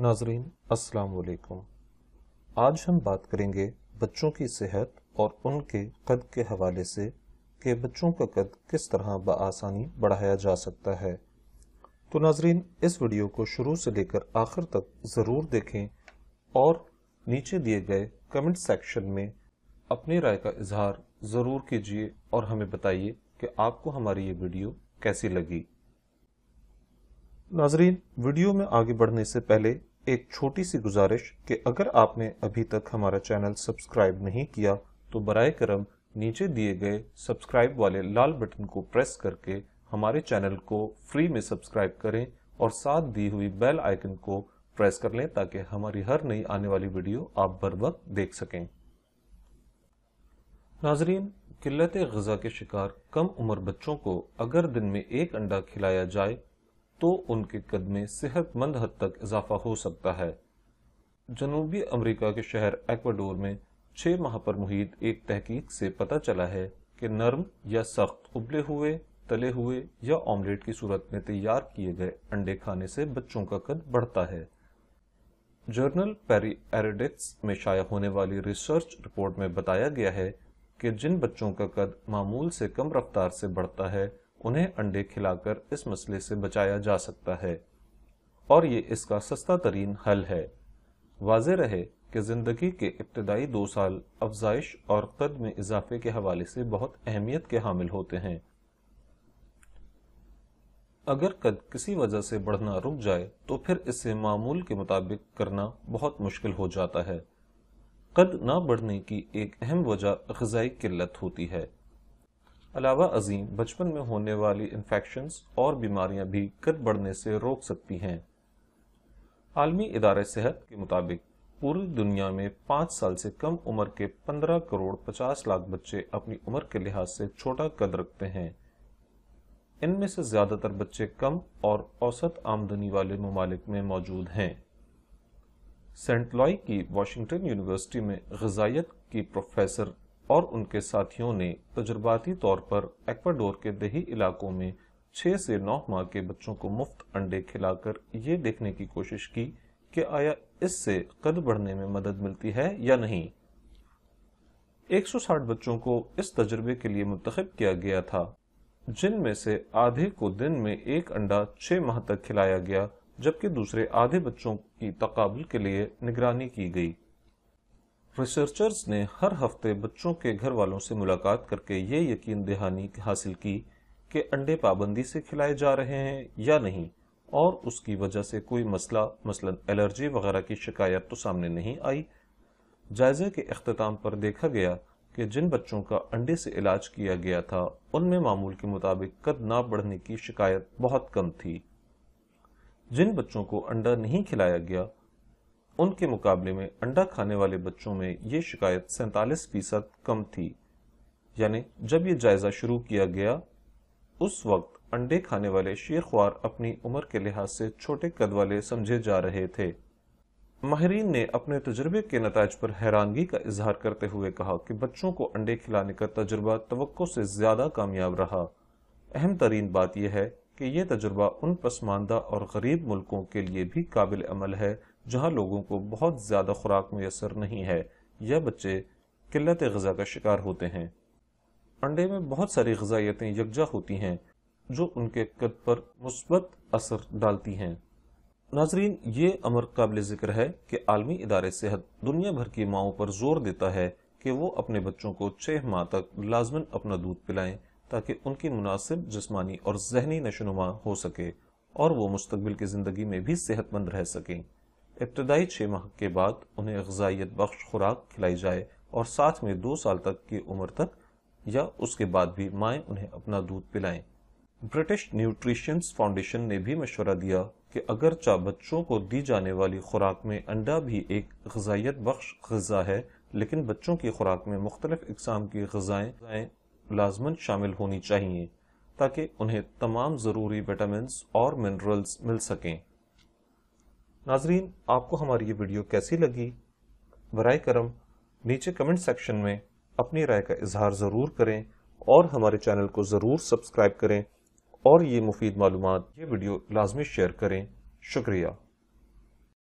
नाजरीन अस्सलाम वालेकुम। आज हम बात करेंगे बच्चों की सेहत और उनके कद के हवाले से कि बच्चों का कद किस तरह बआसानी बढ़ाया जा सकता है। तो नाजरीन, इस वीडियो को शुरू से लेकर आखिर तक ज़रूर देखें और नीचे दिए गए कमेंट सेक्शन में अपनी राय का इजहार ज़रूर कीजिए और हमें बताइए कि आपको हमारी ये वीडियो कैसी लगी। नाजरीन, वीडियो में आगे बढ़ने से पहले एक छोटी सी गुजारिश कि अगर आपने अभी तक हमारा चैनल सब्सक्राइब नहीं किया तो बराए करम नीचे दिए गए सब्सक्राइब वाले लाल बटन को प्रेस करके हमारे चैनल को फ्री में सब्सक्राइब करें और साथ दी हुई बेल आइकन को प्रेस कर लें ताकि हमारी हर नई आने वाली वीडियो आप बर वक्त देख सकें। नाजरीन, किल्लत ग़िज़ा के शिकार कम उम्र बच्चों को अगर दिन में एक अंडा खिलाया जाए तो उनके कद में सेहतमंद हद तक इजाफा हो सकता है। जनूबी अमेरिका के शहर एक्वाडोर में 6 माह पर मुहित एक तहकीक से पता चला है कि नरम या सख्त उबले हुए, तले हुए या ऑमलेट की सूरत में तैयार किए गए अंडे खाने से बच्चों का कद बढ़ता है। जर्नल पेरिएडिक्स में शाया होने वाली रिसर्च रिपोर्ट में बताया गया है कि जिन बच्चों का कद मामूल से कम रफ्तार से बढ़ता है उन्हें अंडे खिलाकर इस मसले से बचाया जा सकता है और ये इसका सस्ता तरीन हल है। वाज़ेह रहे कि जिंदगी के इब्तदाई 2 साल अफजाइश और कद में इजाफे के हवाले से बहुत अहमियत के हामिल होते हैं। अगर कद किसी वजह से बढ़ना रुक जाए तो फिर इसे मामूल के मुताबिक करना बहुत मुश्किल हो जाता है। कद ना बढ़ने की एक अहम वजह ग़िज़ाई किल्लत होती है। अलावा अजीम बचपन में होने वाली इन्फेक्शंस और बीमारियां भी कद बढ़ने से रोक सकती हैं। आलमी इदारे सेहत के मुताबिक पूरी दुनिया में 5 साल से कम उम्र के 15 करोड़ 50 लाख बच्चे अपनी उम्र के लिहाज से छोटा कद रखते हैं। इनमें से ज्यादातर बच्चे कम और औसत आमदनी वाले ममालिक में मौजूद हैं। सेंट लॉय की वाशिंगटन यूनिवर्सिटी में ग़िज़ाइयत की प्रोफेसर और उनके साथियों ने तजुर्बाती तौर पर एक्वाडोर के देही इलाकों में 6 से 9 माह के बच्चों को मुफ्त अंडे खिलाकर ये देखने की कोशिश की कि आया इससे कद बढ़ने में मदद मिलती है या नहीं। 160 बच्चों को इस तजुर्बे के लिए मुंतखब किया गया था, जिनमें से आधे को दिन में एक अंडा 6 माह तक खिलाया गया, जबकि दूसरे आधे बच्चों की तकाबुल के लिए निगरानी की गई। रिसर्चर्स ने हर हफ्ते बच्चों के घर वालों से मुलाकात करके ये यकीन दहानी हासिल की कि अंडे पाबंदी से खिलाए जा रहे हैं या नहीं और उसकी वजह से कोई मसला मसलन एलर्जी वगैरह की शिकायत तो सामने नहीं आई। जायजे के इख्तिताम पर देखा गया कि जिन बच्चों का अंडे से इलाज किया गया था उनमें मामूल के मुताबिक कद ना बढ़ने की शिकायत बहुत कम थी। जिन बच्चों को अंडा नहीं खिलाया गया उनके मुकाबले में अंडा खाने वाले बच्चों में ये शिकायत 47% कम थी। यानी जब ये जायजा शुरू किया गया उस वक्त अंडे खाने वाले शेरख्वार अपनी उम्र के लिहाज से छोटे कद वाले समझे जा रहे थे। माहिरीन ने अपने तजुर्बे के नताज पर हैरानगी का इजहार करते हुए कहा कि बच्चों को अंडे खिलाने का तजुर्बा तवक्को से ज्यादा कामयाब रहा। अहम तरीन बात यह है कि यह तजुर्बा उन पसमानदा और गरीब मुल्कों के लिए भी काबिल अमल है जहां लोगों को बहुत ज्यादा खुराक मुयसर नहीं है या बच्चे किल्लत ग़िज़ा का शिकार होते हैं। अंडे में बहुत सारी ग़िज़ाइयतें यकजा होती हैं जो उनके कद पर मुस्बत असर डालती हैं। नाजरीन, ये अमर काबिल ज़िक्र है कि आलमी इदारे सेहत दुनिया भर की माओं पर जोर देता है कि वो अपने बच्चों को 6 माह तक लाजमन अपना दूध पिलाएं ताकि उनकी मुनासिब जिस्मानी और जहनी नशोनुमा हो सके और वो मुस्तकबिल की ज़िंदगी में भी सेहतमंद रह सकें। इब्तदाई 6 माह के बाद उन्हें ग़िज़ाइयत बख्श खुराक खिलाई जाए और साथ में 2 साल तक की उम्र तक या उसके बाद भी माएँ उन्हें अपना दूध पिलाएं। ब्रिटिश न्यूट्रिशंस फाउंडेशन ने भी मशवरा दिया कि अगरचे बच्चों को दी जाने वाली खुराक में अंडा भी एक ग़िज़ाइयत बख्श ग़िज़ा है, लेकिन बच्चों की खुराक में मुख्तलिफ इक़साम की ग़िज़ाएं लाजमन शामिल होनी चाहिए ताकि उन्हें तमाम ज़रूरी विटामिन्स और मिनरल्स मिल सकें। नाजरीन, आपको हमारी ये वीडियो कैसी लगी? बराए करम नीचे कमेंट सेक्शन में अपनी राय का इजहार ज़रूर करें और हमारे चैनल को ज़रूर सब्सक्राइब करें और ये मुफीद मालूमात ये वीडियो लाजमी शेयर करें। शुक्रिया।